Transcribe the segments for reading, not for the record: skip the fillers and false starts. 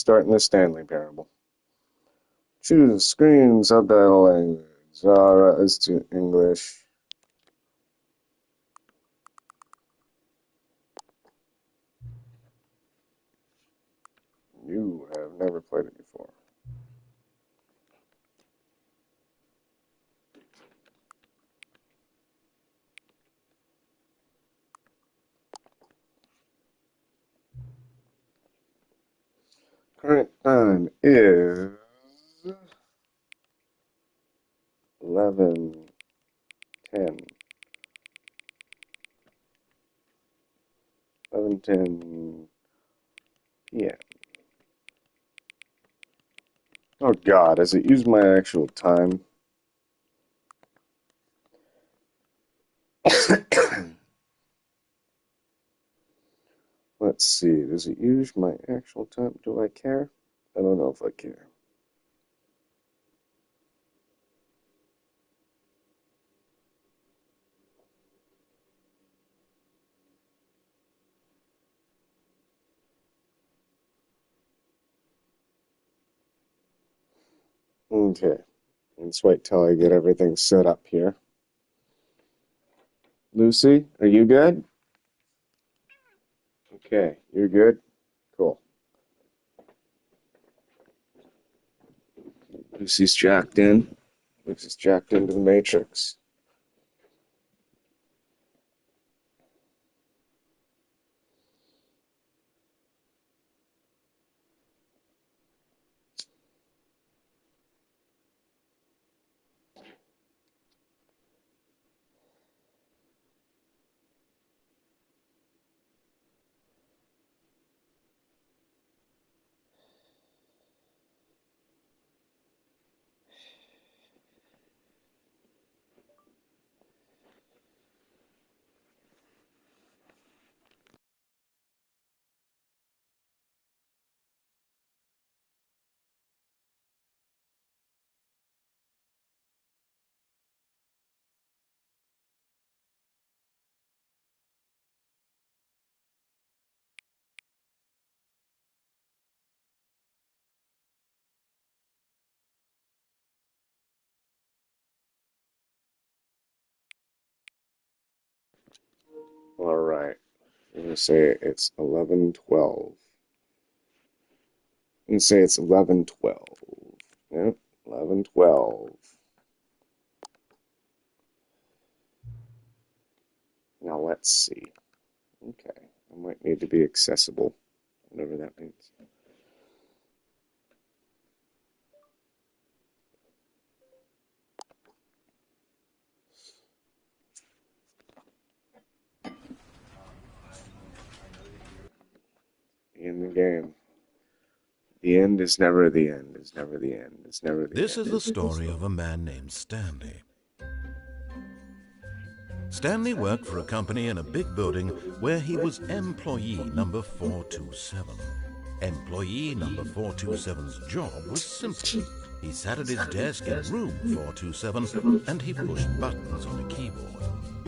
Starting the Stanley Parable. Choose screen subtitle language. Zara is to English. You have never played it before. Current time is 11:10. 11:10 p.m. Oh God, has it used my actual time? Let's see, does it use my actual time? Do I care? I don't know if I care. Okay, let's wait till I get everything set up here. Lucy, are you good? Okay, you're good? Cool. Lucy's jacked in. Lucy's jacked into the Matrix. All right. I'm going to say it's 11:12. I'm going to say it's 11:12. Yep, 11:12. Now let's see. Okay. I might need to be accessible, whatever that means. In the game. The end is never the end, is never the end, is never the This end. is the story of a man named Stanley. Stanley worked for a company in a big building where he was employee number 427. Employee number 427's job was simple. He sat at his desk in room 427 and he pushed buttons on a keyboard.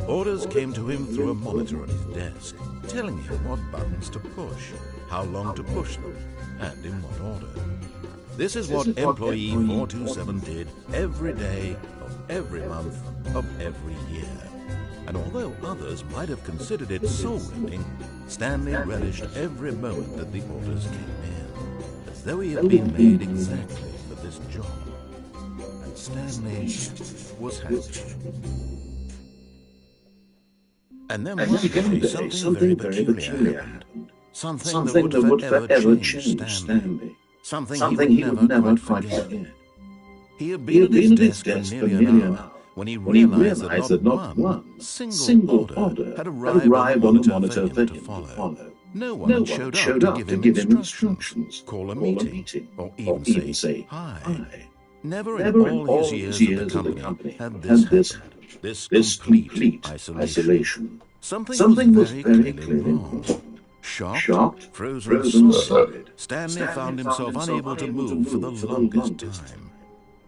Orders came to him through a monitor on his desk, telling him what buttons to push, how long to push them, and in what order. This is what employee 427 did every day of every month of every year. And although others might have considered it soul-rending, Stanley relished every moment that the orders came in, as though he had been made exactly for this job. And Stanley was happy. And then one day, something very peculiar happened. Something that would forever change Stanley. Something he would never quite forget. He had been at his desk for nearly an hour when he realized that not one single order had arrived on the monitor for him to follow. No one had showed up to give him instructions, call a meeting, or even say hi. Never in all his years at the company had this happened. This complete isolation. Something was very clearly wrong. Shocked, frozen solid, Stanley found himself unable to move for the longest time.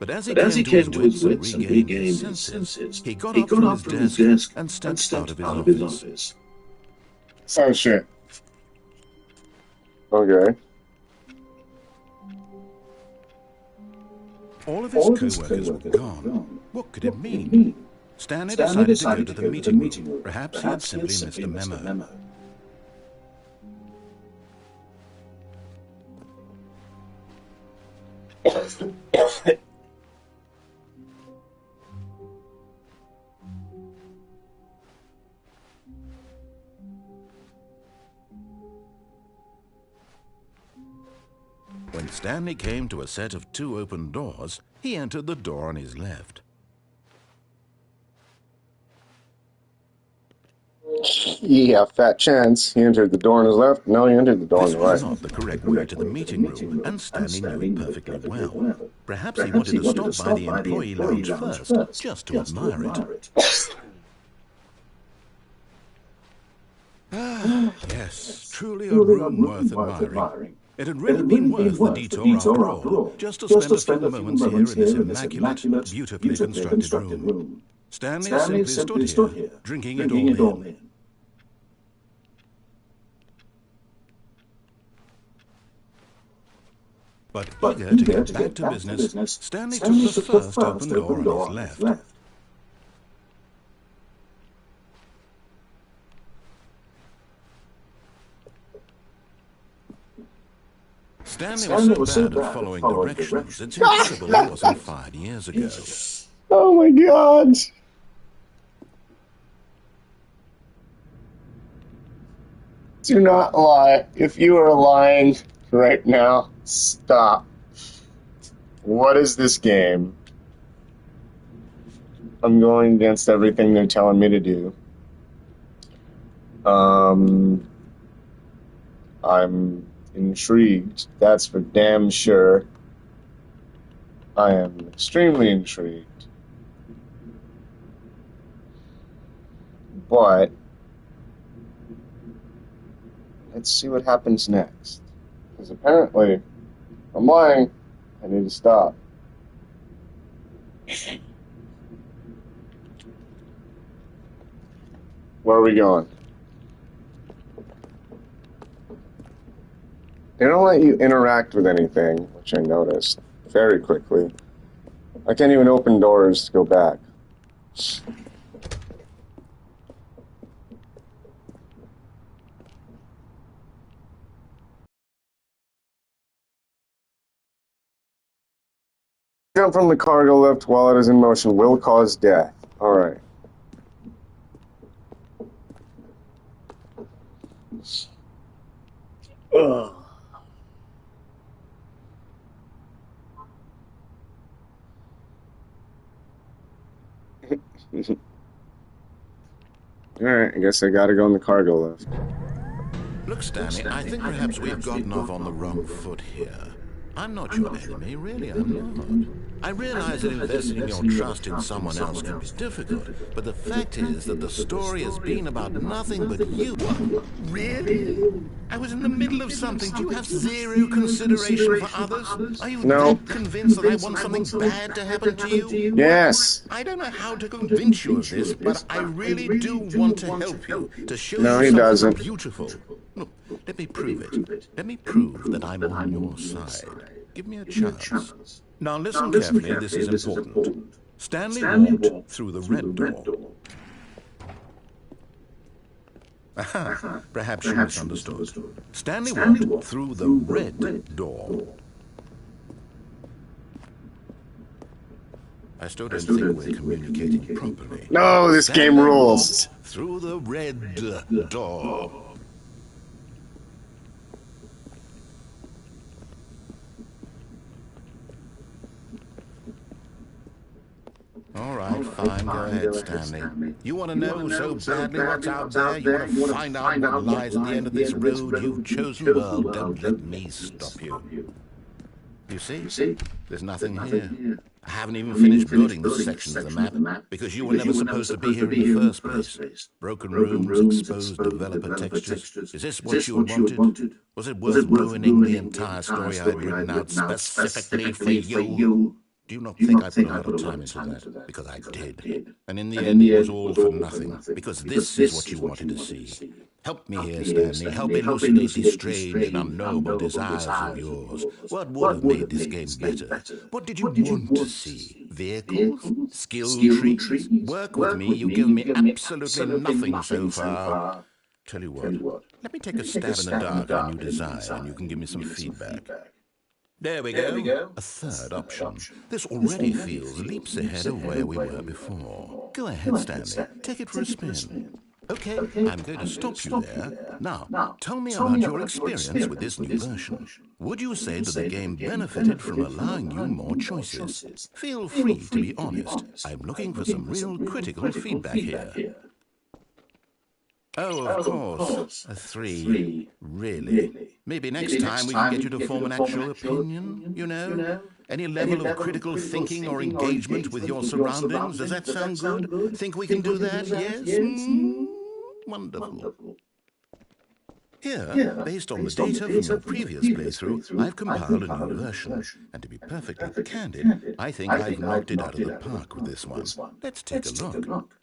But as he came to his wits and regained his senses, he got up from his desk and stepped out of his office. Oh shit. Okay. All of his co-workers were gone. What could it mean? Stanley decided to go to the meeting room. Perhaps he had simply missed a memo. When Stanley came to a set of 2 open doors, he entered the door on his left. Yeah, fat chance. He entered the door on his left. No, he entered the door on This the was right. not the correct way to the meeting room, and Stanley knew it perfectly well. Perhaps he wanted to stop by the employee lounge first, just to admire it. Yes, truly a room worth admiring. It had really been worth the detour after all, just to spend a few moments here in this immaculate, beautifully constructed room. Stanley simply stood here, drinking it all in. But eager to get back to business, Stanley took the first open door on his left. Stanley was so bad at following directions, it's incredible he wasn't 5 years ago. Oh my God. Do not lie. If you are lying right now, stop. What is this game? I'm going against everything they're telling me to do. I'm intrigued. That's for damn sure. I am extremely intrigued. But let's see what happens next. Because apparently, if I'm lying, I need to stop. Where are we going? They don't let you interact with anything, which I noticed very quickly. I can't even open doors to go back. Jump from the cargo lift while it is in motion will cause death. Alright. Ugh. Alright, I guess I gotta go in the cargo lift. Look, Stanley, I think perhaps we've gotten off on the wrong foot here. I'm not your enemy, really, I'm not. I realize that investing your trust in someone else can be difficult, but the fact is that the story has been about nothing but you. Really? I was in the middle of something. Do you have zero consideration for others? Are you that convinced that I want something bad to happen to you? Yes. I don't know how to convince you of this, but I really do want to help you, to show No, you he something doesn't. beautiful. Look, let me prove it. Let me prove that I'm on your side. Give me a chance. Now listen carefully, this is important. Stanley walked through the red door. Aha, perhaps you misunderstood. Stanley walked through the red door. I still don't think we're communicating properly. No, this game rules. Through the red door. All right, fine, go ahead, Stanley. You want to know so badly what's out there? You want to find out what lies at the end of this road you've chosen? Well, don't let me stop you. You see? There's nothing here. I haven't even finished building this section of the map, because you were never supposed to be here in the first place. Broken rooms, exposed developer textures. Is this what you wanted? Was it worth ruining the entire story I'd written out specifically for you? Do you not think I put a lot of time into that? Because I did. And in the end, it was all for nothing. Because this is what you wanted to see. Help me here, Stanley. Help elucidate these strange and unknowable desires of yours. What would have made this game better? What did you want to see? Vehicles? Skill trees? Work with me. You've given me absolutely nothing so far. Tell you what, let me take a stab in the dark at a new design, and you can give me some feedback. There we go. A third option. This already feels leaps ahead of where we were before. Go ahead, Stanley. Take it for a spin. Okay, I'm going to stop you there. Now, tell me about your experience with this new version. Would you say that the game benefited from allowing you more choices? Feel free to be honest. I'm looking for some real critical feedback here. Oh, of course. A 3. Really? Maybe next time we can get you to form an actual opinion, you know? Any level of critical thinking or engagement with your surroundings, does that sound good? Think we can do that, yes? Wonderful. Here, based on the data from your previous playthrough, I've compiled a new version. And to be perfectly candid, I think I've knocked it out of the park with this one. Let's take a look.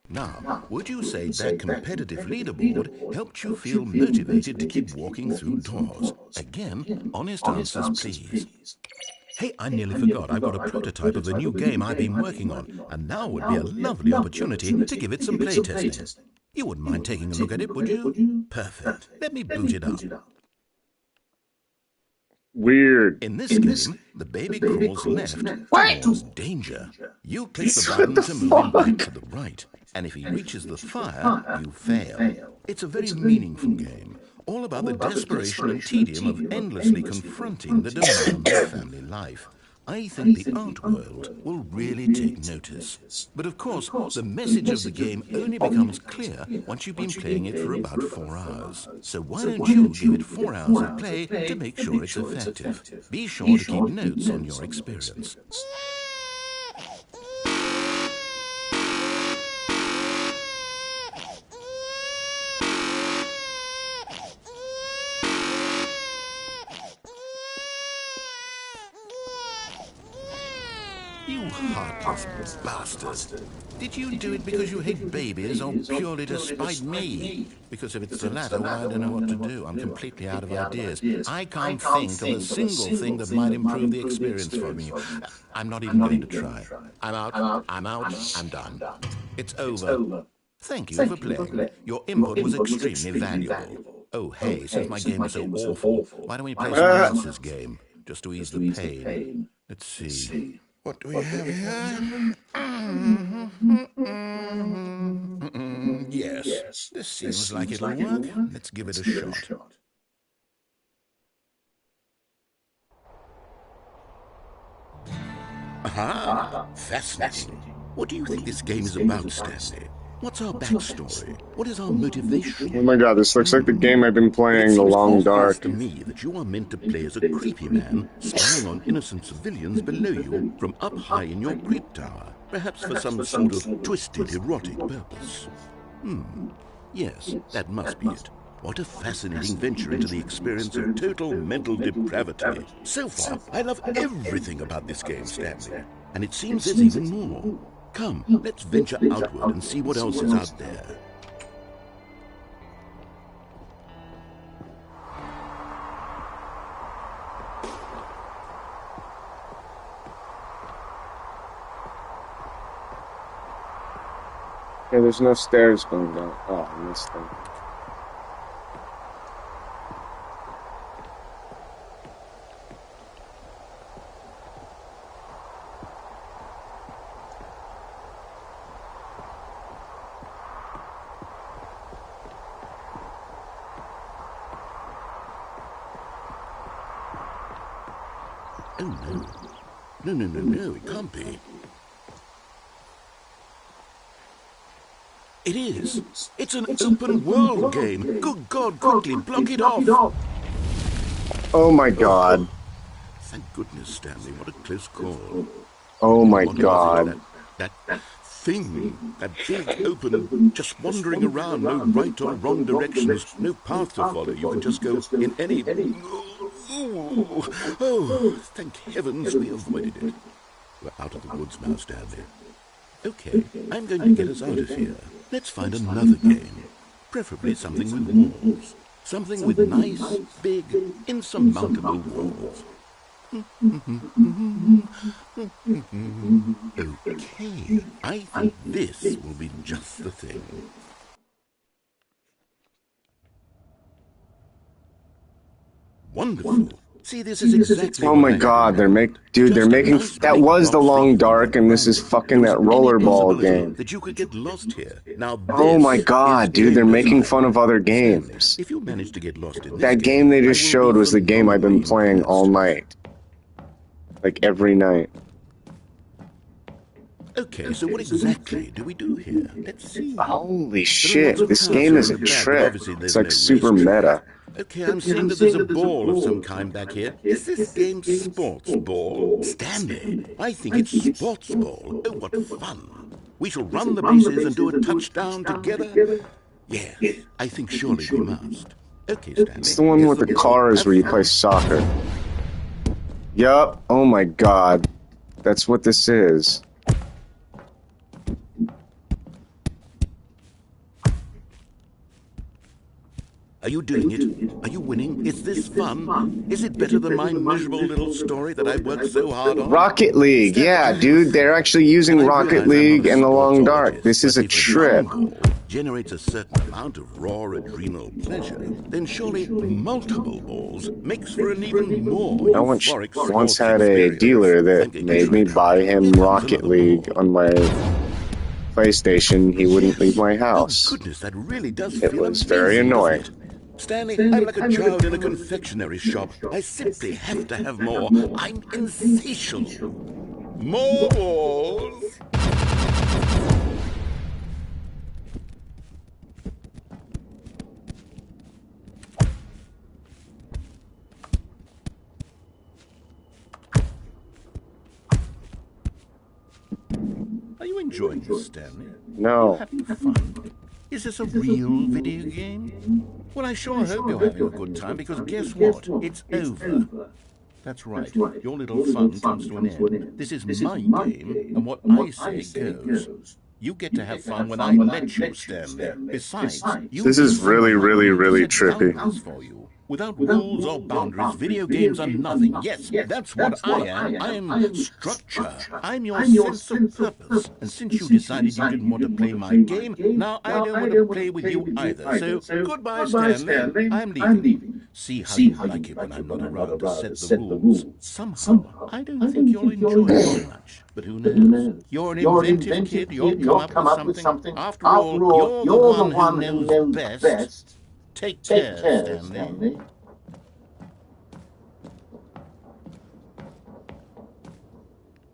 Now, would you say that competitive leaderboard helped you feel motivated to keep walking through doors? Again, honest answers, please. Hey, I nearly forgot. I've got a prototype of the new game I've been working on, and now would be a lovely opportunity to give it some playtesting. You wouldn't mind taking a look at it, would you? Perfect. Let me boot it up. Weird. In this game, the baby crawls left towards danger. You click the button to move him back to the right, and if he reaches the fire, you fail. It's a very meaningful game, all about the desperation and tedium of endlessly confronting the demands of family life. I think the art world will really take notice. But of course, the message of the game only becomes clear once you've been playing it for about 4 hours. So why don't you give it 4 hours of play to make sure it's effective? Be sure to keep notes on your experience. You heartless bastard. Did you do it because you hate babies or purely to spite me? Because if it's the latter, well, I don't know what to do. I'm completely out of ideas. I can't think of a single thing that might improve the experience for me. I'm not even going to try. I'm out. I'm done. It's over. Thank you for playing. Your input was extremely valuable. Oh, hey, since my game was so awful, why don't we play someone else's game? Just to ease the pain. Let's see. What do we have here? Yes, this seems like it'll work. Let's give it a shot. Aha! Fascinating. What do you think this game is about, Stanley? What's our backstory? What is our motivation? Oh my god, this looks like the game I've been playing, The Long Dark. It seems to me that you are meant to play as a creepy man, spying on innocent civilians below you from up high in your creep tower, perhaps for some sort of twisted erotic purpose. Yes, that must be it. What a fascinating venture into the experience of total mental depravity. So far, I love everything about this game, Stanley. And it seems there's even more. Come, let's venture outward and see what else is out there. Okay, there's no stairs going down. Oh, I missed them. Oh, no. No, it can't be. It is. It's an open world game. Good God, quickly, block it off. Oh my God. Thank goodness, Stanley. What a close call. Oh my What was it? God. That thing. That big, open, just wandering around. No right or wrong directions. No path to follow. You can just go in any... Oh, thank heavens we avoided it. We're out of the woods now, Stanley. Okay, I'm going to get us out of here. Let's find another game. Preferably something with walls. Something with nice, big, insurmountable walls. Okay, I think this will be just the thing. Wonderful. See, this is exactly Oh what my I had God, in mind. they're Just a making, nice that big was the box Long filled with Dark, and this is ground. fucking There that isn't any rollerball possibility game. that you could get lost here. Now Oh my this is God, dude, they're game making design. fun of other Stanley, games. if you manage to get lost in this That game they I just will be showed was the game I've been phenomenally playing all impressed. night. Like every night. Okay, so what exactly do we do here? Let's see. Holy There are lots shit, of this paths game is along a the back, but trip. obviously It's there's like no super racetrack. meta. Okay, I'm seeing that there's a ball of some kind back here. Is this game sports ball? Stanley, I think it's sports ball. Oh, what fun. We shall run the bases and do a touchdown together? Yes, I think surely we must. Okay, It's Stanley, the one here's with the the ball. cars Have where you play fun. soccer. Yup, oh my God. That's what this is. Are you doing it? Are you winning? Is this fun? Is it better than my miserable little story that I worked so hard on? Rocket League, Stanley, yeah, I have a dude, they're actually And using I Rocket realize I'm not a League and the Long Dark. sportsologist, This is but a if one trip. ball generates a certain amount of raw adrenal pleasure, then surely multiple balls makes for an even more I euphoric once sports had a experience. dealer that I'm going to made try me it out. buy Here him comes Rocket another League ball. on my PlayStation. He wouldn't leave Yes. my Oh, house. goodness, that really does It feel was very amazing, doesn't annoying. it? Stanley, I'm like a child in a confectionery shop. I simply have to have more. I'm insatiable. More balls. Are you enjoying this, Stanley? Are you No. having fun? Is this a real video game? Well, I sure hope you're having a good time, because guess what? It's over. That's right. Your little fun comes to an end. This is my game, and what I say goes. You get to have fun when I let you, Stanley. Besides, you This need is someone really, like really, me to really set trippy. boundaries for you. Without rules or boundaries, video games are nothing. Yes, that's what I am. I'm structure. I'm your sense of purpose. And since you decided you didn't want to play my game, now I don't want to play with you either. So, goodbye, Stanley. I'm leaving. See how you like it when I'm not around to set the rules. Somehow, I don't think you'll enjoy it very much. But who knows? You're an inventive kid. You'll come up with something. After all, you're the one who knows best. Take care, Stanley.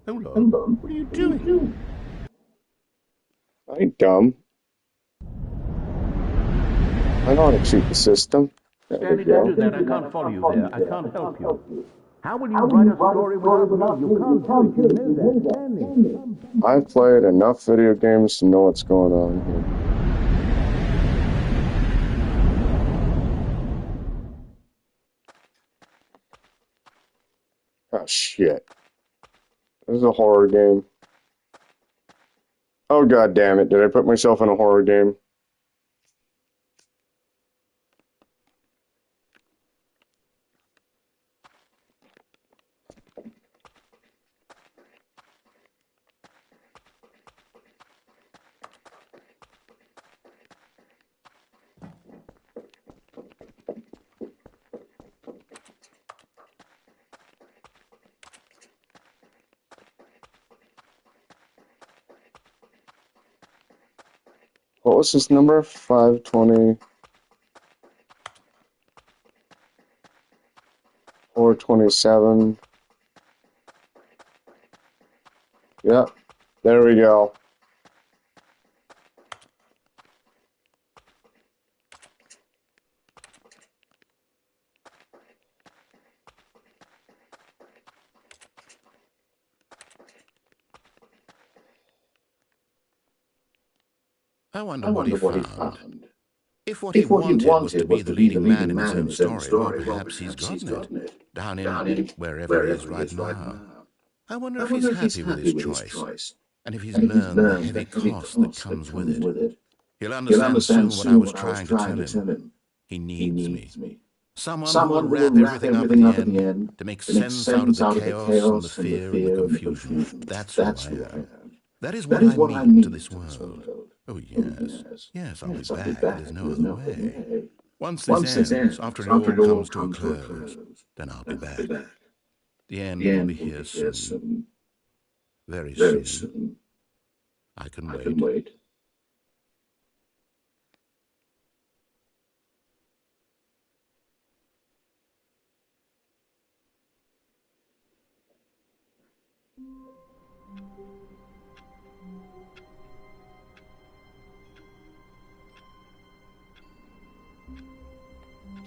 Hold on. What are you doing? I ain't dumb. I know how to cheat the system. There we Stanley, don't go. do that. I can't follow you there. I can't help you. How will you write a story without me? You can't do it. You know that, Stanley. I've played enough video games to know what's going on here. Oh shit. This is a horror game. Oh god damn it, did I put myself in a horror game? What was this number? 520... 427. Yep. There we go. I wonder what he found. If what he wanted was to be the leading man in his own story, well, perhaps he's gotten it. Down in wherever he is right now. I wonder if he's happy with his choice, and if he's learned the heavy cost that comes with it. He'll understand soon what I was trying to tell him. He needs me. Someone who will wrap everything up at the end to make sense out of the chaos and the fear and the confusion. That's who I am. That is what I mean to this world. Oh, yes. Yes, I'll be back. There's no other way. Once this ends, after it all comes to a close, then I'll be back. The end will be here soon. Very soon. I can wait.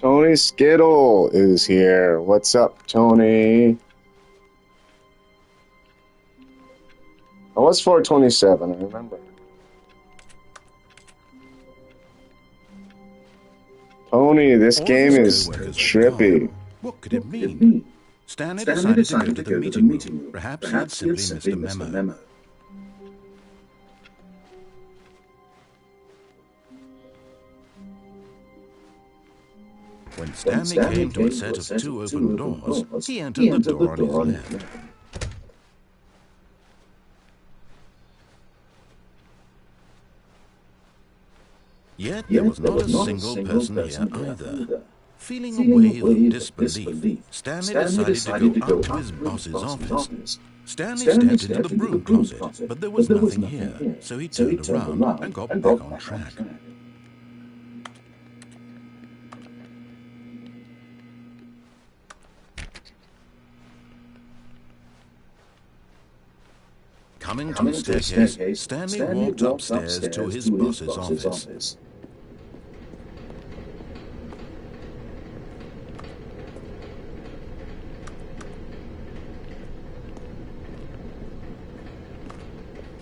Tony Skittle is here. What's up, Tony? I was 427, I remember. Tony, this game is trippy. What could it mean? Stanley decided to go to the meeting room. Perhaps he had simply missed a memo. When Stanley came to a set of two open doors, he entered the door on his left. Yet there was not a single person here either. Feeling a wave of disbelief, Stanley decided to go up to his boss's office. Stanley stepped into the broom closet, but there was nothing here, so he turned around and got back on track. Coming to the staircase, Stanley walked upstairs to his boss's office.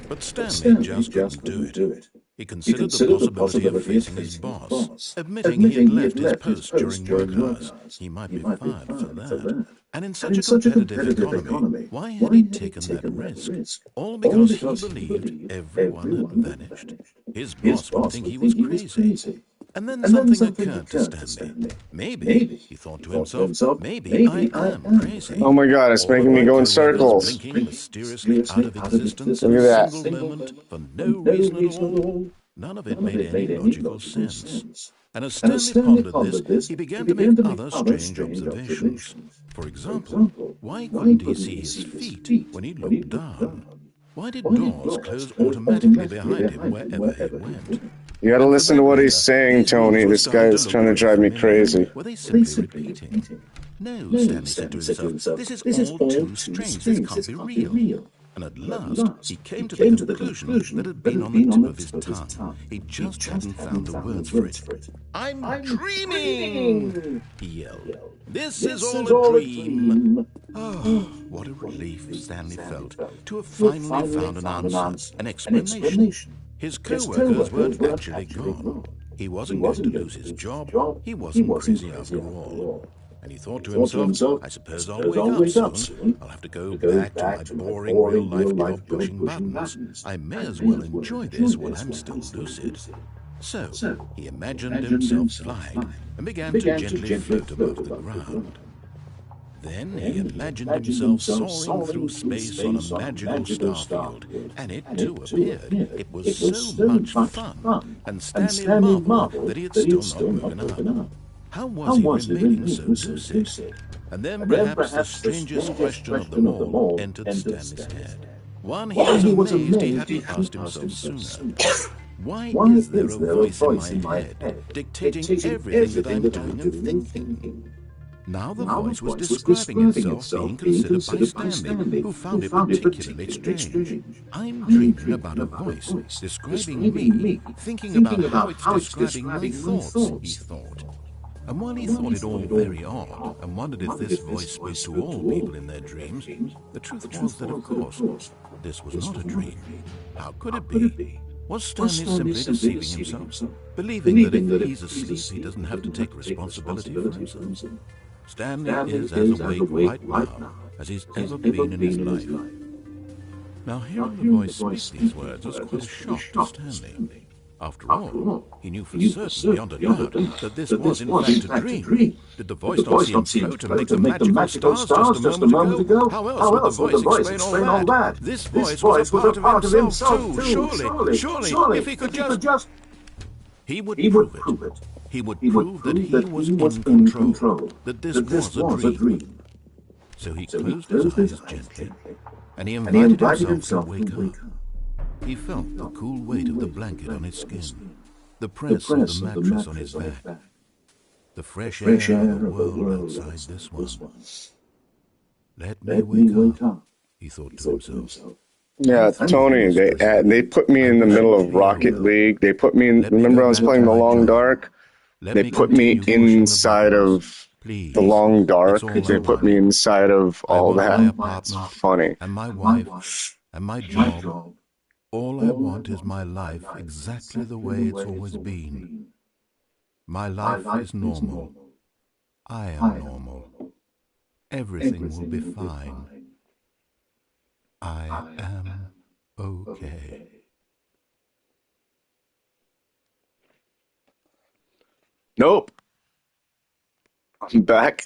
But Stanley just couldn't do it. He considered the possibility of facing his boss, admitting he had left his post during work hours. He might be fired for that. And in such a competitive economy, why had he taken that risk? All because he believed everyone had vanished. His boss would think he was crazy. And then something occurred to Stanley. Maybe, he thought to himself, maybe I am crazy. Oh my god, it's making me go in circles. Blinking mysteriously out of existence Look in at a that. single moment for no reason at all. None of it made any logical sense. And as Stanley pondered this, he began to make other strange observations. For example, why couldn't he see his feet when he looked down? Why did doors close automatically behind him wherever he went? You gotta listen to what he's saying, Tony. This guy is trying to drive me crazy. Were they simply repeating? No, Stanley said to himself, this is all too strange, this can't be real. And at last, he came to the conclusion that had been on the tip of his tongue. He just hadn't found the words for it. I'm dreaming! He yelled. This is all a dream! Oh, what a relief Stanley felt to have finally found an answer, an explanation. His co-workers weren't actually gone. He wasn't going to lose his job. He wasn't crazy after all. And he thought to himself, I suppose I'll wake up soon. I'll have to go back to my boring real-life job pushing buttons. I may as well enjoy this while I'm still lucid. So, he imagined himself flying and began to gently float above the ground. Then he imagined himself soaring through space on a magical starfield, and it too appeared. It was so much fun, and Stanley marveled that he had still not woken up. How was he remaining so lucid? And then perhaps the strangest question of them all entered Stanley's head. One he was amazed he hadn't asked himself sooner. Why is there a voice in my head dictating everything that I'm doing and thinking? Now the voice was describing itself being considered by Stanley, who found it particularly strange. I'm dreaming about a voice describing me, thinking about how it's describing my thoughts, he thought. And while he thought it all very odd, and wondered if this voice spoke to all people in their dreams, the truth was that, of course, this was not a dream. How could it be? Was Stanley simply deceiving himself, believing that if he's asleep he doesn't have to take responsibility for himself? Stanley is as awake right now as he's ever been in his life. Now hearing the voice speak these words was quite a shock to Stanley. After all, he knew for certain, beyond a doubt, that this was in fact a dream. Did the voice not see him float and make the magical stars just a moment ago? How else would the voice explain all that? This voice was a part of himself too. Surely, if he could just... He would prove it. He would prove that he was in control, that this was a dream. So he closed his eyes gently, and he invited himself to wake up. He felt the cool weight of the blanket on his skin, the press of the mattress on his back, the fresh air of the world outside this one. Let me wake up, he thought to himself. Yeah, Tony, they put me in the middle of Rocket League. They put me in, remember I was playing The Long Dark? They put me inside of The Long Dark. They put me inside of all that. It's funny. And my wife, and my job. All I want is my life exactly the way it's always been. My life is normal. I am normal. Everything will be fine. I am okay. Nope. I'm back.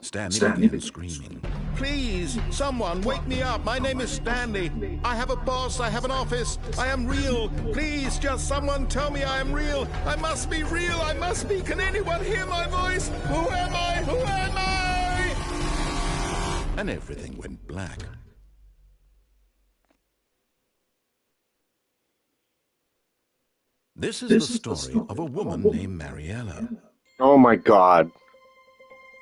Stanley began screaming. Please, someone, wake me up. My name is Stanley. I have a boss. I have an office. I am real. Please, just someone tell me I am real. I must be real. I must be. Can anyone hear my voice? Who am I? Who am I? And everything went black. This is the story of a woman named Mariella. Oh my God.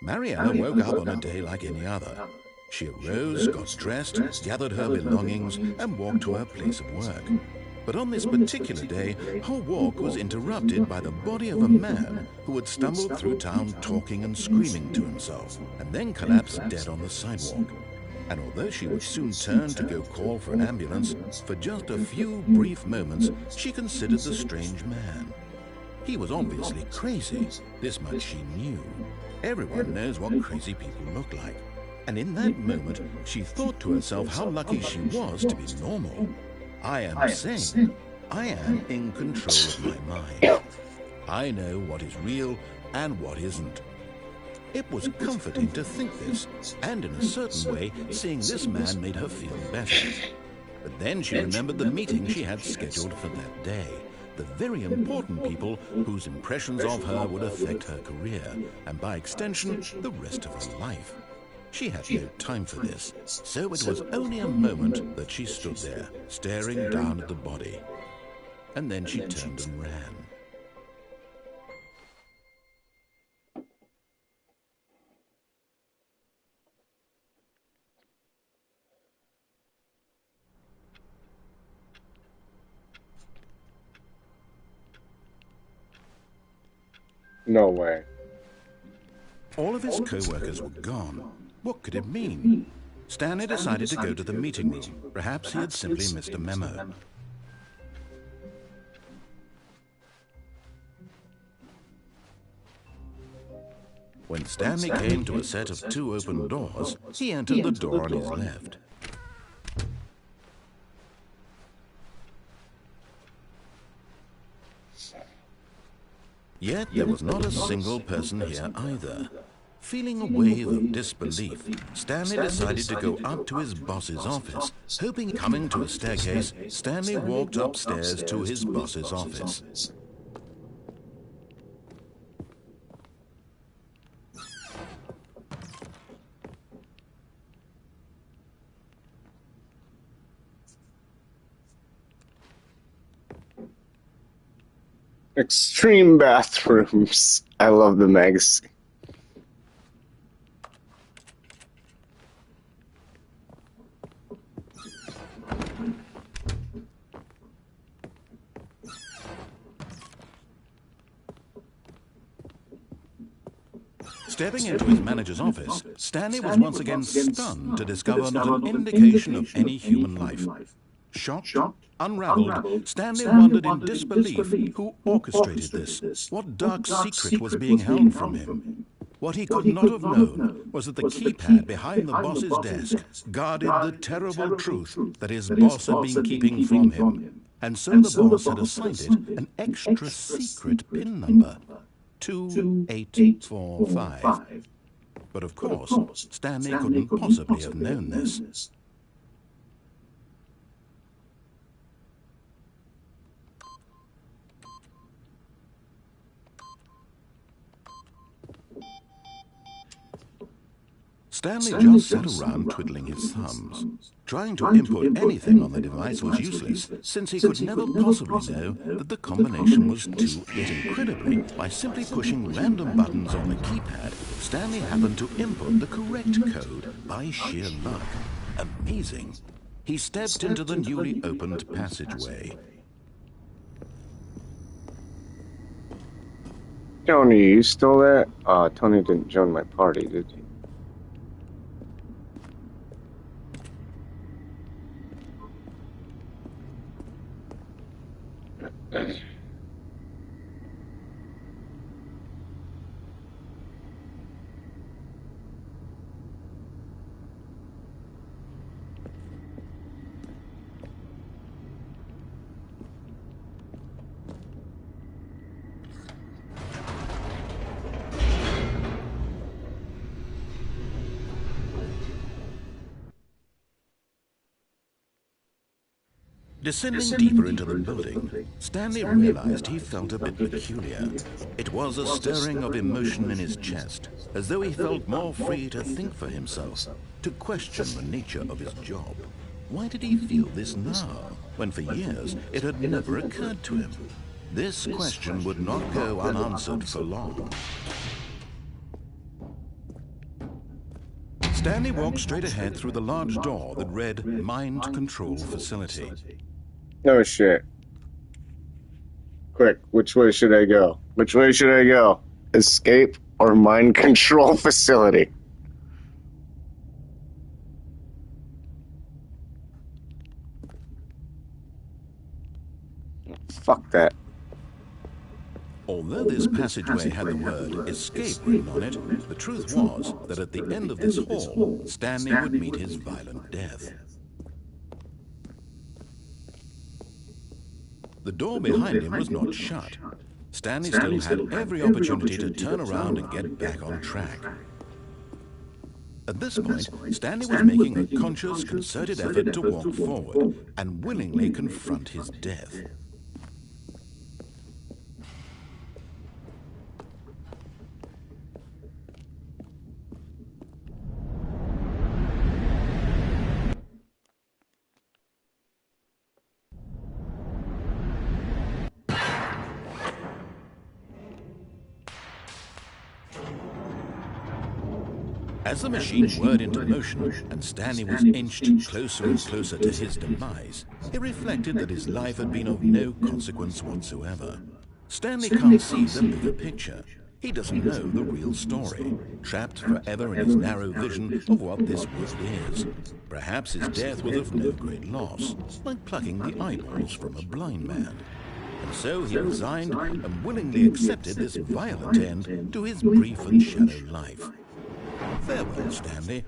Mariella woke up on a day like any other. She arose, got dressed, gathered her belongings, and walked to her place of work. But on this particular day, her walk was interrupted by the body of a man who had stumbled through town talking and screaming to himself, and then collapsed dead on the sidewalk. And although she would soon turn to go call for an ambulance, for just a few brief moments she considered the strange man. He was obviously crazy, this much she knew. Everyone knows what crazy people look like. And in that moment, she thought to herself how lucky she was to be normal. I am sane. I am in control of my mind. I know what is real and what isn't. It was comforting to think this, and in a certain way, seeing this man made her feel better. But then she remembered the meeting she had scheduled for that day. The very important people whose impressions of her would affect her career, and by extension, the rest of her life. She had no time for this, so it was only a moment that she stood there, staring down at the body. And then she turned and ran. No way. All of his co-workers were gone. What could it mean? Stanley decided to go to the meeting room. Perhaps he had simply missed a memo. When Stanley came to a set of 2 open doors, he entered the door on his left. Yet there was not a single person here either. Feeling a wave of disbelief, Stanley decided to go up to his boss's office. Hoping coming to a staircase, Stanley walked upstairs to his boss's office. Extreme bathrooms. I love the magazine. Stepping into his manager's office, Stanley was once again stunned to discover not an indication of any human life. Shocked, unraveled, Stanley wondered in disbelief who orchestrated this. What dark secret was being held from him? What he could not have known was that the keypad behind the boss's desk guarded the terrible truth that his boss had been keeping from him. And so the boss had assigned it an extra secret PIN number, 2845. But of course, Stanley couldn't possibly have known this. Stanley just sat around twiddling his thumbs. Trying to input anything on the device was useless, since he could never possibly know that the combination was 2. Yet incredibly, by simply pushing random buttons on the keypad, Stanley happened to input the correct code by sheer luck. Amazing. He stepped into the newly opened passageway. Tony, you still there? Tony didn't join my party, did he? Descending deeper into the building, Stanley realized he felt a bit peculiar. It was a stirring of emotion in his chest, as though he felt more free to think for himself, to question the nature of his job. Why did he feel this now, when for years it had never occurred to him? This question would not go unanswered for long. Stanley walked straight ahead through the large door that read Mind Control Facility. No shit. Quick, which way should I go? Which way should I go? Escape or mind control facility? Fuck that. Although this passageway had the word escape written on it, the truth was that at the end of this hall, Stanley would meet his violent death. The door behind him was not shut. Stanley still had every opportunity to turn around and get back on track. At this point, Stanley was making a conscious, concerted effort to walk forward and willingly confront his death. As the machine whirred into motion and Stanley was inched closer and closer to his demise, he reflected that his life had been of no consequence whatsoever. Stanley can't see the bigger picture. He doesn't know the real story, trapped forever in his narrow vision of what this world is. Perhaps his death was of no great loss, like plucking the eyeballs from a blind man. And so he resigned and willingly accepted this violent end to his brief and shallow life. Farewell, Stanley.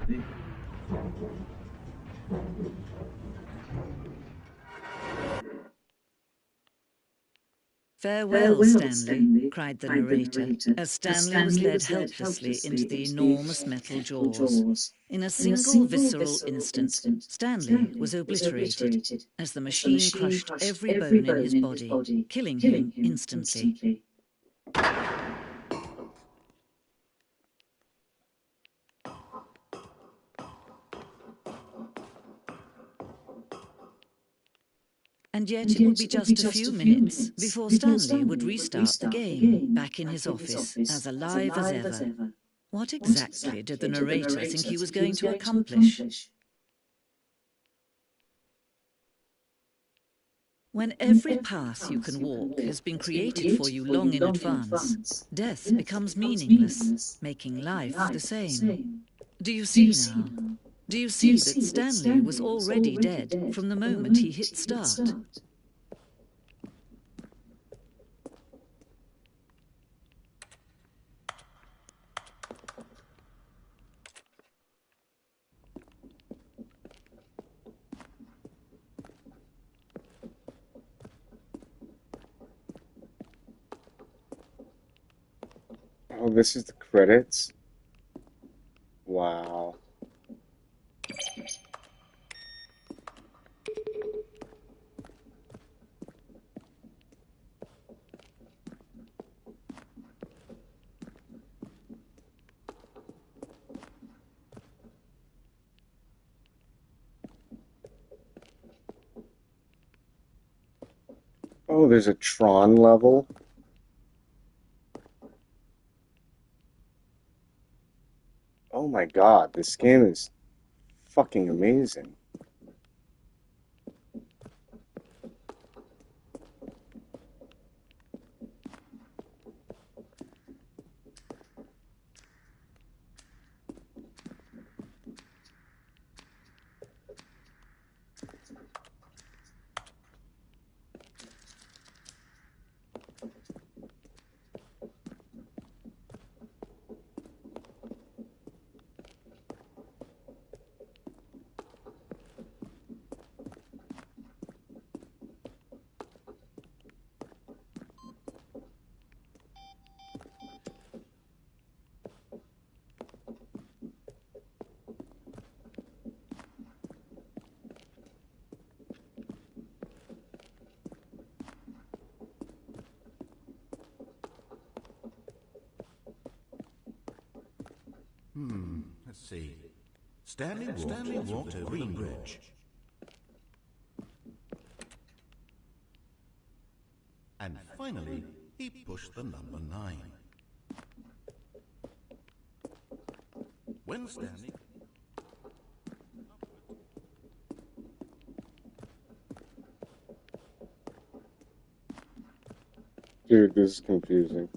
Farewell, Stanley, cried the narrator, as Stanley was led helplessly into the enormous metal jaws. In a single visceral instant, Stanley was obliterated, as the machine crushed every bone in his body, killing him instantly. And yet it would be just a few minutes before Stanley would restart the game, back in his office, as alive as ever. What exactly did the narrator think he was going to accomplish? When every path you can walk has been created for you long in advance, death becomes meaningless, making life the same. Do you see now? Do you see that Stanley was already dead from the moment he hit start? Oh, this is the credits? Wow. Oh, there's a Tron level? Oh my god, this game is fucking amazing. Let's see. Stanley walked over the bridge. And finally, he pushed the number 9. When Stanley... Dude, this is confusing.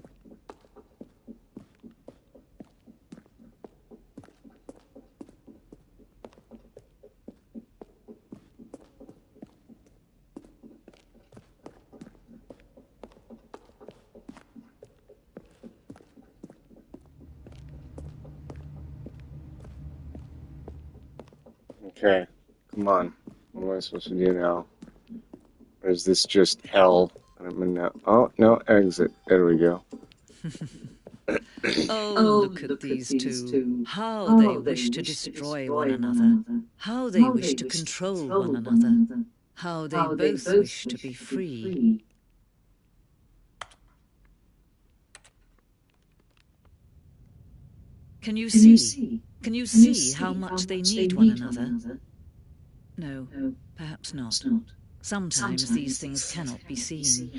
Okay, come on. What am I supposed to do now? Or is this just hell? I'm in now. Oh, no, exit. There we go. Oh, look at these two. How they wish to destroy one another. How they wish to control one another. How they both wish to be free. Can you see? Can you see how much they need one another? No, perhaps not. Sometimes these things cannot be seen.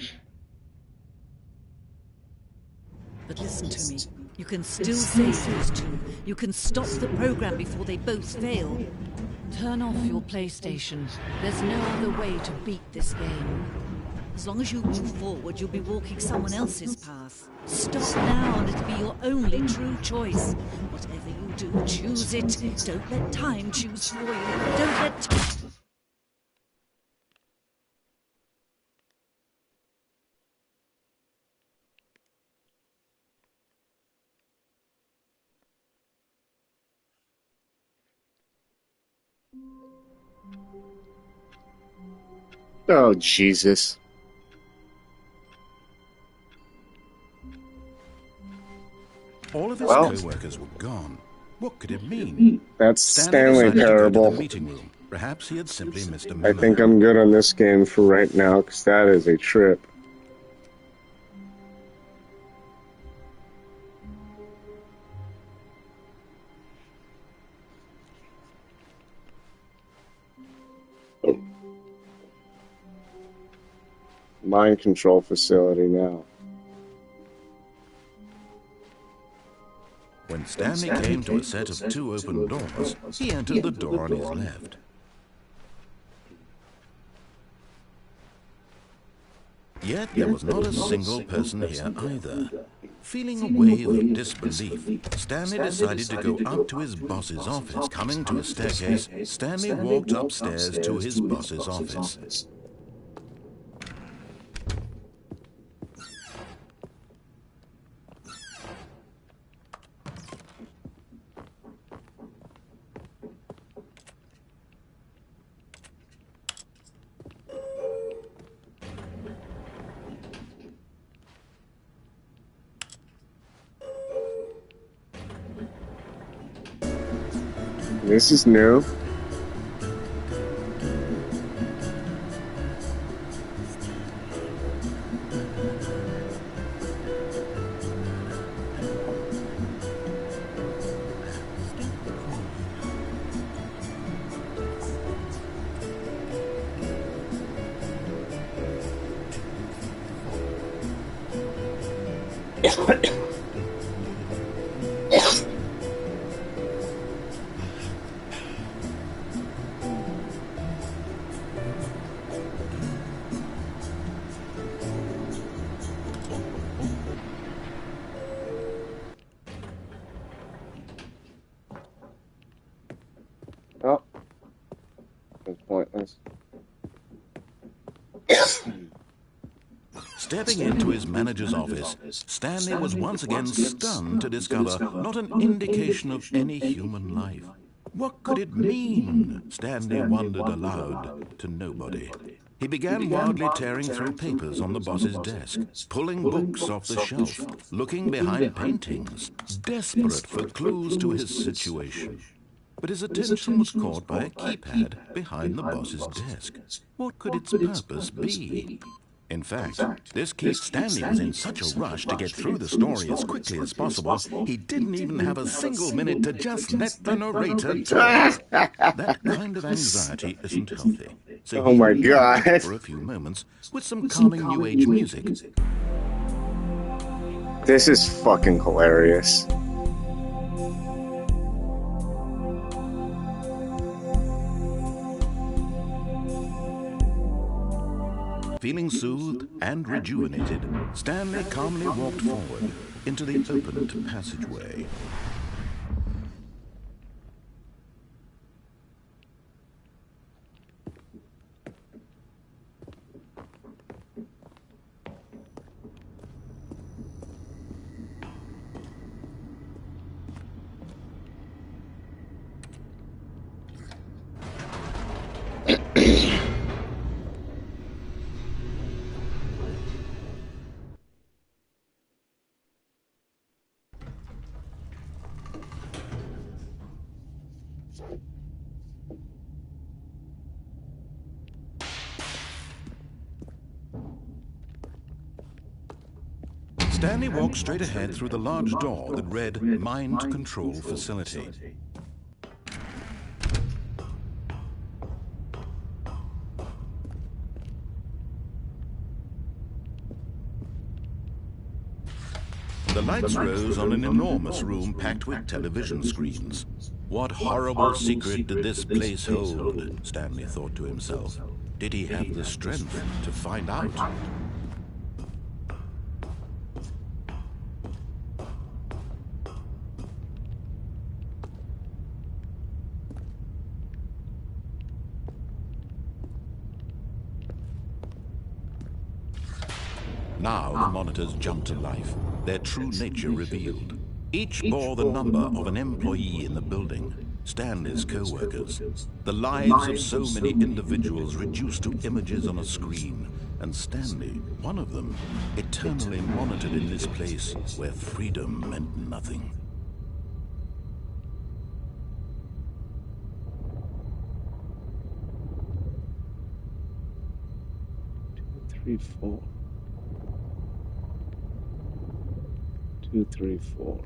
But listen to me. You can still save these two. You can stop the program before they both fail. Turn off your PlayStation. There's no other way to beat this game. As long as you move forward, you'll be walking someone else's path. Stop now and it'll be your only true choice. Whatever you do, choose it. Don't let time choose for you. Don't let... Oh, Jesus. All of his co-workers were gone. What could it mean? That's Stanley decided to go to Parable. the meeting room. Perhaps he had simply missed a I memo. think I'm good on this game for right now, because that is a trip. Mind control facility now. When Stanley came to a set of 2 open doors, he entered the door on his left. Yet there was not a single person here either. Feeling a wave of disbelief, Stanley decided to go up to his boss's office. Coming to a staircase, Stanley walked upstairs to his boss's office. This is new. Oh, that's pointless. Stepping into his manager's office, Stanley was once again stunned to discover not an indication of any human life. What could it mean? Stanley wondered aloud to nobody. He began wildly tearing through papers on the boss's desk, pulling books off the shelf, looking behind paintings, desperate for clues to his situation. But his attention was caught by a keypad behind the boss's desk. What could its purpose be? In fact, Stanley was in such a rush to get through the story as quickly as possible, he didn't even have a single minute to just let the narrator talk. That kind of anxiety isn't healthy. So Oh my he God. relaxed for a few moments with some calming New Age music. This is fucking hilarious. Feeling soothed and rejuvenated, Stanley calmly walked forward into the opened passageway. Stanley walked straight ahead through the large door that read Mind Control Facility. The lights rose on an enormous room packed with television screens. What horrible secret did this place hold? Stanley thought to himself. Did he have the strength to find out? Now the monitors jumped to life, their true nature revealed. Each bore the number of an employee in the building, Stanley's co-workers. The lives of so many individuals reduced to images on a screen, and Stanley, one of them, eternally monitored in this place where freedom meant nothing. 3, 4. 2, 3, 4.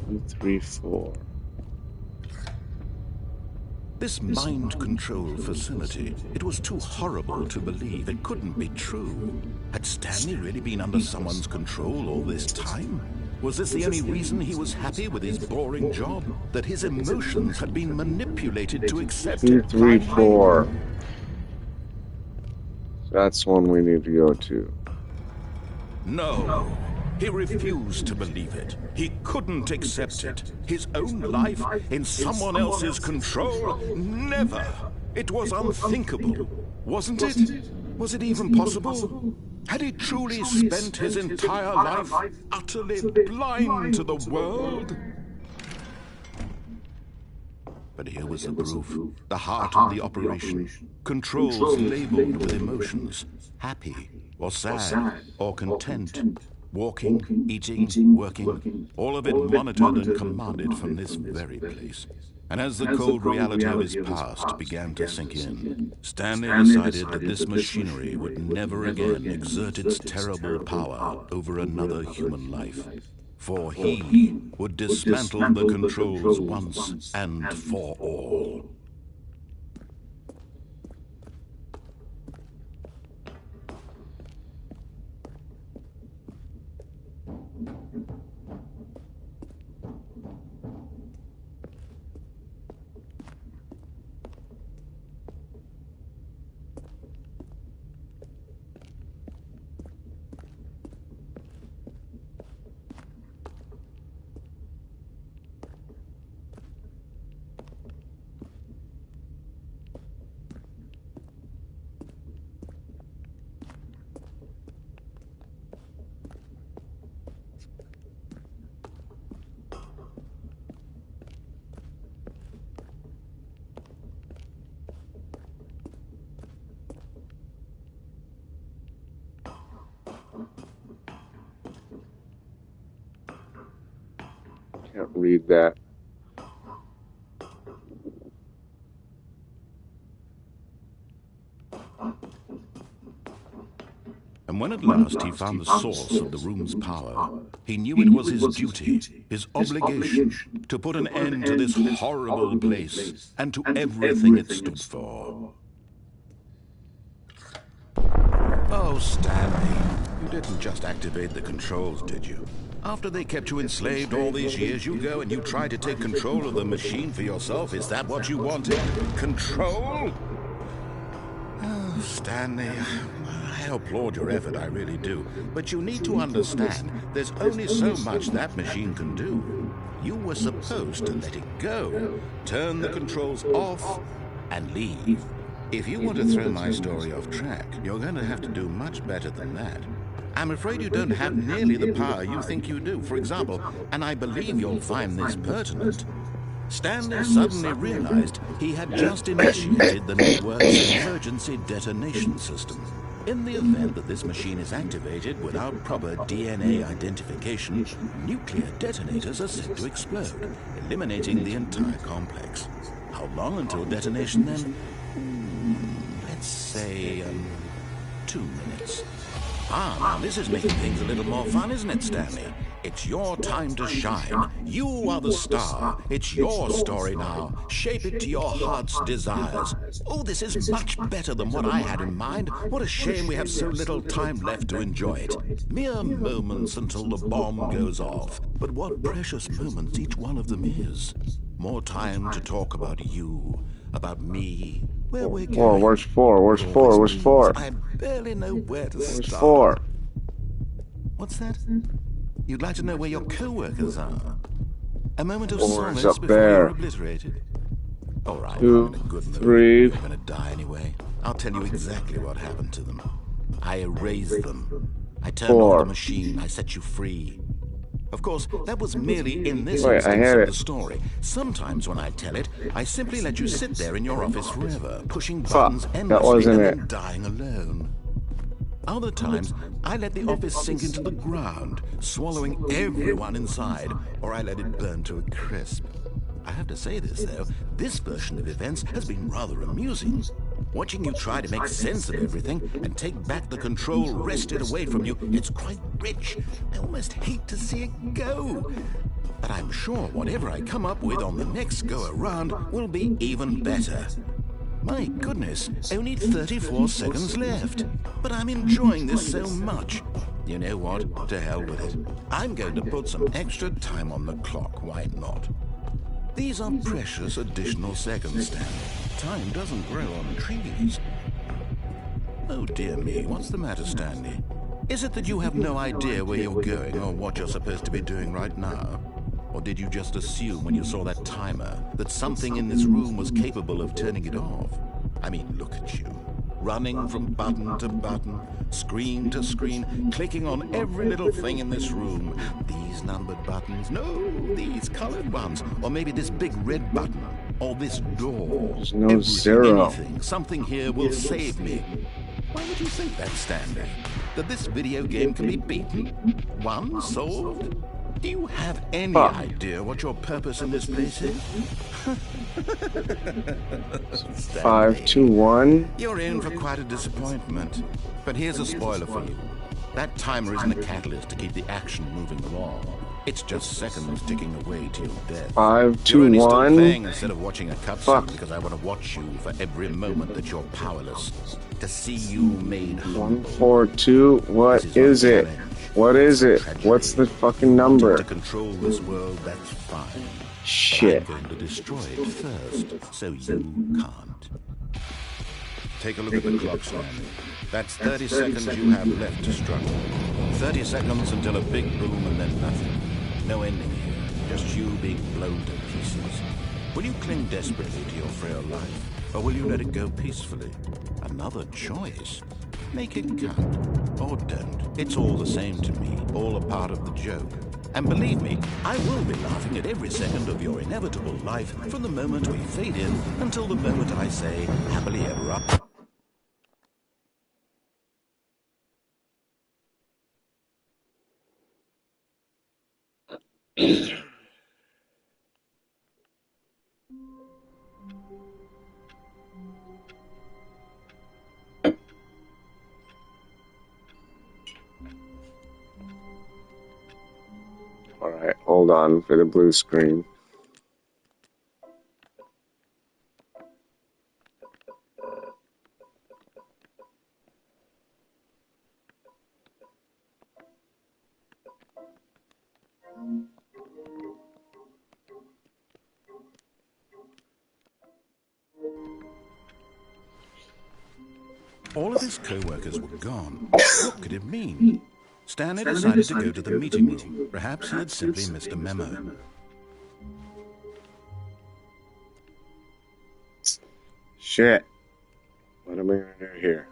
2, 3, 4. This mind control facility, it was too horrible to believe. It couldn't be true. Had Stanley really been under someone's control all this time? Was this the only reason he was happy with his boring job? That his emotions had been manipulated to accept 2, it 3, blindly? 4. That's one we need to go to. No. He refused to believe it. He couldn't accept it. His own life in someone else's control? Never. It was unthinkable. Wasn't it? Was it even possible? Had he truly spent his entire life utterly blind to the world? But here was the proof. The heart of the operation. Controls labeled with emotions. Happy, or sad, or content. Walking, eating, working, all of it monitored and commanded from this very place. And as the cold reality of his past began to sink in, Stanley decided that this machinery would never again exert its terrible power over another human life. For he would dismantle the controls once and for all. Can't read that. And when at last he found the source of the room's power, he knew it was his duty, his obligation, to put an end to this horrible place and to everything it stood for. Oh, Stanley, you didn't just activate the controls, did you? After they kept you enslaved all these years, you go and you try to take control of the machine for yourself. Is that what you wanted? Control? Oh, Stanley, I applaud your effort, I really do. But you need to understand, there's only so much that machine can do. You were supposed to let it go, turn the controls off, and leave. If you want to throw my story off track, you're going to have to do much better than that. I'm afraid you don't have nearly the power you think you do. For example, and I believe you'll find this pertinent, Stanley suddenly realized he had just initiated the network's emergency detonation system. In the event that this machine is activated without proper DNA identification, nuclear detonators are set to explode, eliminating the entire complex. How long until detonation then? Let's say 2 minutes. Now this is making things a little more fun, isn't it, Stanley? It's your time to shine. You are the star. It's your story now. Shape it to your heart's desires. Oh, this is much better than what I had in mind. What a shame we have so little time left to enjoy it. Mere moments until the bomb goes off. But what precious moments each one of them is. More time to talk about you, about me, where we're going. Oh, where's 4? Where's 4? Where's 4? I barely know where to Where's start. 4? What's that? You'd like to know where your co-workers are? A moment of 4 is silence up before there. you're obliterated. All right, 2, I'm in a good mood. 3. You're gonna die anyway. I'll tell you exactly what happened to them. I erased them. I turned 4. on the machine. I set you free. Of course, that was merely in this Wait, I instance had of it. the story. Sometimes when I tell it, I simply let you sit there in your office forever, pushing Fuck, buttons that endlessly wasn't and it. then dying alone. Other times, I let the office sink into the ground, swallowing everyone inside, or I let it burn to a crisp. I have to say this, though, this version of events has been rather amusing. Watching you try to make sense of everything and take back the control wrested away from you, it's quite rich. I almost hate to see it go. but I'm sure whatever I come up with on the next go-around will be even better. My goodness, only 34 seconds left. But I'm enjoying this so much. You know what? To hell with it. I'm going to put some extra time on the clock, why not? These are precious additional seconds, Stanley. Time doesn't grow on trees. Oh dear me, what's the matter, Stanley? Is it that you have no idea where you're going or what you're supposed to be doing right now? Or did you just assume when you saw that timer that something in this room was capable of turning it off? I mean, look at you. Running from button to button, screen to screen, clicking on every little thing in this room. These numbered buttons, no, these colored ones. Or maybe this big red button, or this door. There's no Everything, zero. anything, something here will save me. Why would you think that, Stanley? That this video game can be beaten? Won? Solved? Do you have any idea what your purpose in this place is? 5, 2, 1. You're in for quite a disappointment. But here's a spoiler for you. That timer isn't a catalyst to keep the action moving along. It's just seconds ticking away to your death. 5, 2, You're only 1. still playing instead of watching a cutscene because I want to watch you for every moment that you're powerless. To see you made 1, 4, 2. What is it? What is it? What's the fucking number? To control this world, that's fine. Shit. I'm going to destroy it first, so you can't. Take a look at the clock, Stanley. That's 30 seconds you have left to struggle. 30 seconds until a big boom and then nothing. No ending here, just you being blown to pieces. Will you cling desperately to your frail life, or will you let it go peacefully? Another choice. Make it count, or don't. It's all the same to me, all a part of the joke. And believe me, I will be laughing at every second of your inevitable life from the moment we fade in until the moment I say, happily ever after. Alright, hold on for the blue screen. All of his co-workers were gone. What could it mean? Stanley decided to go to the meeting room. Perhaps he had simply missed a memo. Shit. What am I gonna do here?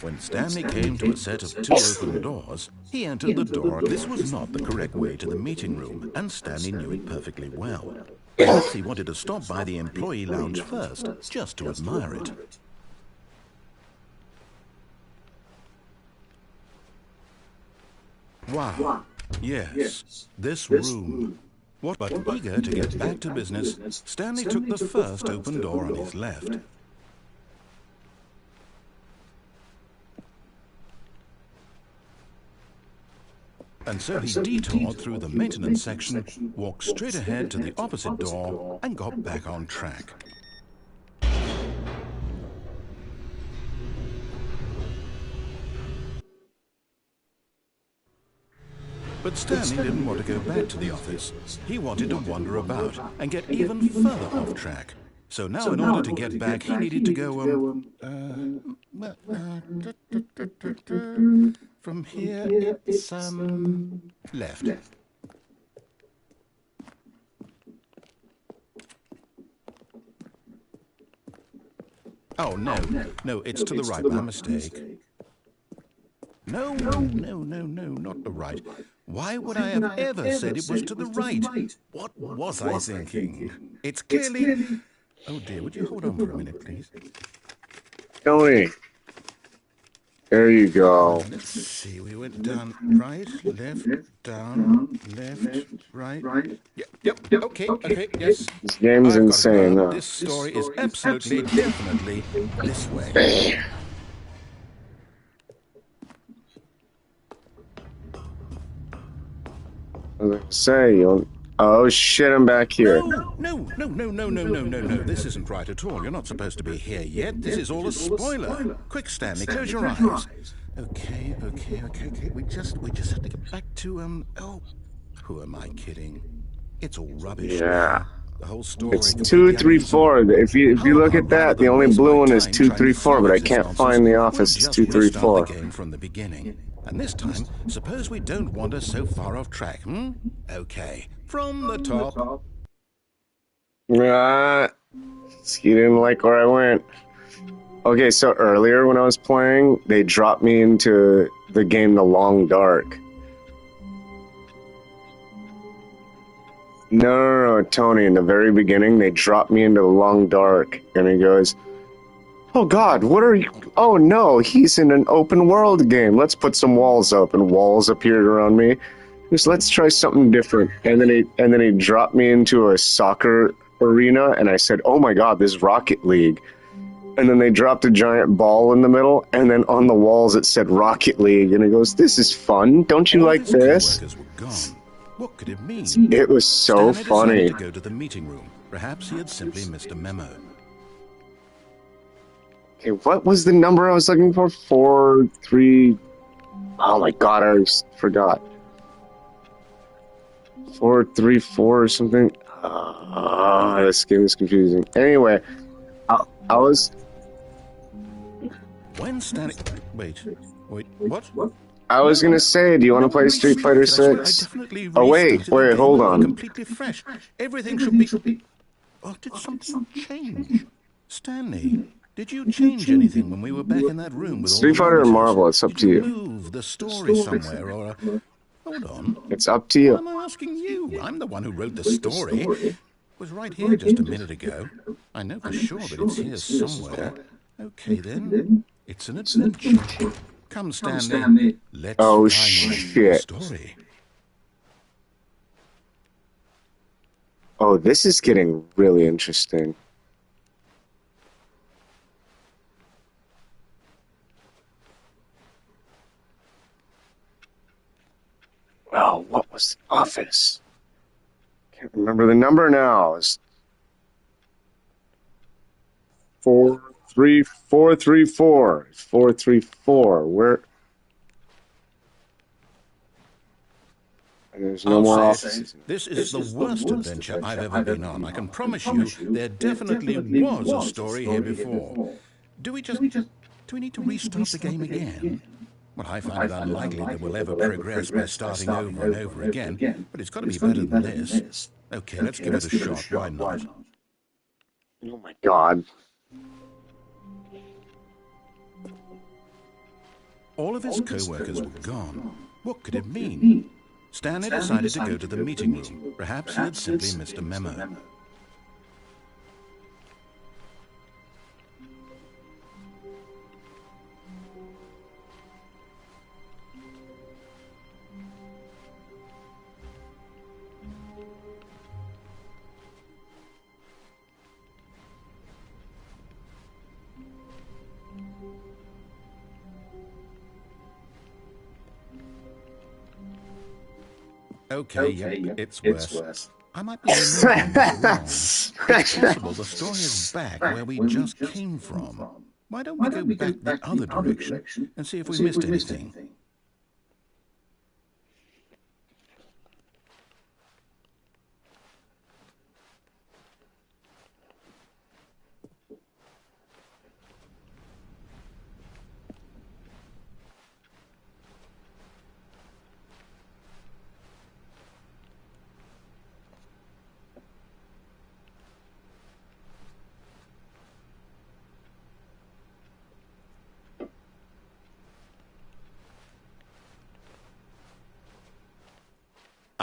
When Stanley came to a set of 2 open doors, he entered the door. This was not the correct way to the meeting room, and Stanley knew it perfectly well. Perhaps he wanted to stop by the employee lounge first, just to admire it. Wow. Yes, this room. But eager to get back to business, Stanley took the first open door on his left. And so he detoured through the maintenance section, walked straight ahead to the opposite door, and got back on track. But Stanley didn't want to go back to the office. He wanted to wander about and get even further off track. So now in order to get back, he needed to go, from here, it's, left. Oh, no. No, it's to the right. My mistake. No, not the right. Why would I have ever said it was to the right? What was I thinking? It's clearly... Oh, dear, would you hold on for a minute, please? Tony, there you go. Let's see, we went down, right, left, down, left, right. Yep, okay, yes. This game's I've got it insane, now. huh? This story is absolutely, definitely this way. I was gonna say, oh shit, I'm back here. No. This isn't right at all. You're not supposed to be here yet. This is all a spoiler. Quick, Stanley, close your eyes. Okay. We just have to get back to, oh, who am I kidding? It's all rubbish Yeah. now. The whole story. It's 2, 3, 4. If you look at that, the only blue one is 2, 3, 4, but I can't find the office. It's 2, 3, 4. The game from the beginning. And this time, suppose we don't wander so far off track, Okay, from the top. You didn't like where I went. Okay, so earlier when I was playing, they dropped me into the game The Long Dark. No, Tony, in the very beginning, they dropped me into The Long Dark, and he goes, oh god, what are you... Oh no, he's in an open world game. Let's put some walls up, and walls appeared around me. Just let's try something different. And then he dropped me into a soccer arena, and I said, oh my god, this is Rocket League. And then they dropped a giant ball in the middle, and then on the walls it said Rocket League, and he goes, this is fun, don't you like this? What could it mean? It was so funny. To go to the meeting room. Perhaps he had simply missed a memo. Okay, what was the number I was looking for? 4, 3... Oh my god, I forgot. 4, 3, 4 or something? This game is confusing. Anyway, I was... When Stanley... Wait, what? I was gonna say, do you want to play Street Fighter 6? Oh wait, hold on. Completely fresh. Everything should be... Oh, did something change? Stanley, did you change anything when we were back in that room with all Street Fighter or Marvel, it's up to you. Move the story somewhere or... Hold on. It's up to you. I'm asking you. I'm the one who wrote the story. It was right here just a minute ago. I know for sure that it's here somewhere. Okay, then. It's an adventure. Come, Stanley. Let's oh, find the story. Oh, this is getting really interesting. Well, what was the office? Can't remember the number now. It's 434. 434. Where? And there's no more offices. This is the worst adventure I've ever been on. I can promise you there definitely was a story here before. Do we need to restart the game again? Well, I find it unlikely that we'll ever progress by starting over and over again, but it's got to be better than this. Okay, let's give it a shot. Why not? Oh my god. All of his co-workers were gone. What could it mean? Stanley decided to go to the meeting room. Perhaps he had simply missed a memo. Okay, yep, it's worse. I might be remembering this wrong. It's possible the story is back where we just came from. Why don't we go back the other direction and see if we missed anything?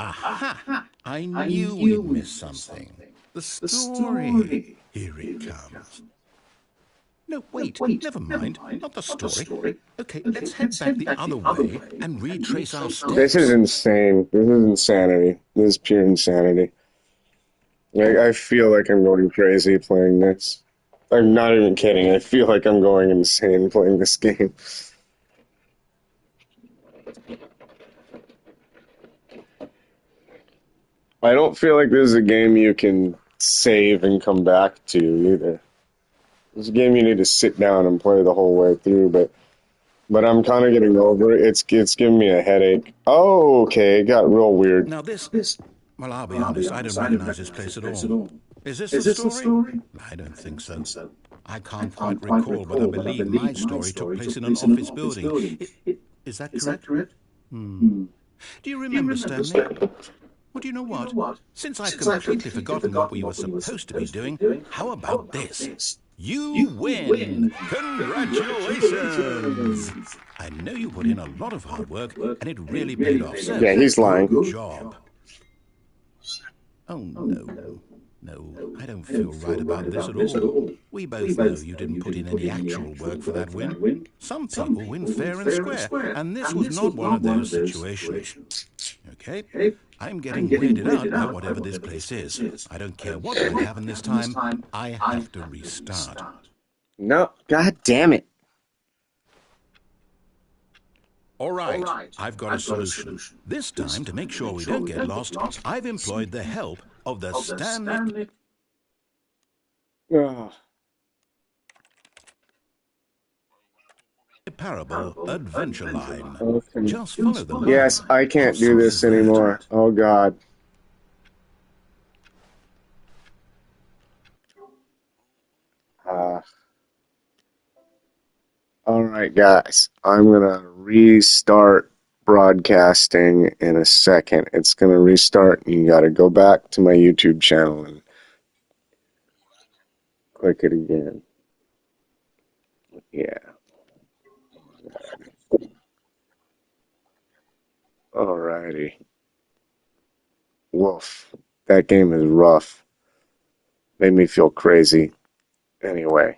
Aha! I knew we'd missed something. The story. Here it comes. No, wait, never mind. Not the story. Okay, let's head back the other way and retrace our This is steps. insane. This is insanity. This is pure insanity. I feel like I'm going crazy playing this. I'm not even kidding. I feel like I'm going insane playing this game. I don't feel like this is a game you can save and come back to either. This is a game you need to sit down and play the whole way through, but I'm kind of getting over it. It's giving me a headache. Oh, okay, it got real weird. Now well, I'll be honest, I don't recognize this place at all. Is this the story? I don't think so. I can't quite recall, but I believe my story took place in an office building. Is that correct? Do you remember, Stanley? Well, do you know what? Since I've completely forgotten what we were supposed to be doing, how about this? You win! Congratulations! I know you put in a lot of hard work, and it really paid off. So, Yeah, he's lying. good job. Oh, no. No, I don't feel right about this at all. We both know you didn't put in any actual work for that win. Some people win fair and square, and this was not one of those situations. Okay? I'm getting weirded out by whatever this place is. I don't care what might happen this time. I have to restart. No, god damn it. All right, I've got a solution. This time, to make sure we don't get lost, I've employed the help of the Stanley Oh. Parable Adventure Line. Okay. Just follow the line. Yes, I can't do this anymore. Oh god. All right, guys. I'm gonna restart broadcasting in a second. It's gonna restart, and you gotta go back to my YouTube channel and click it again. Yeah. Alrighty. Woof. That game is rough. Made me feel crazy. Anyway.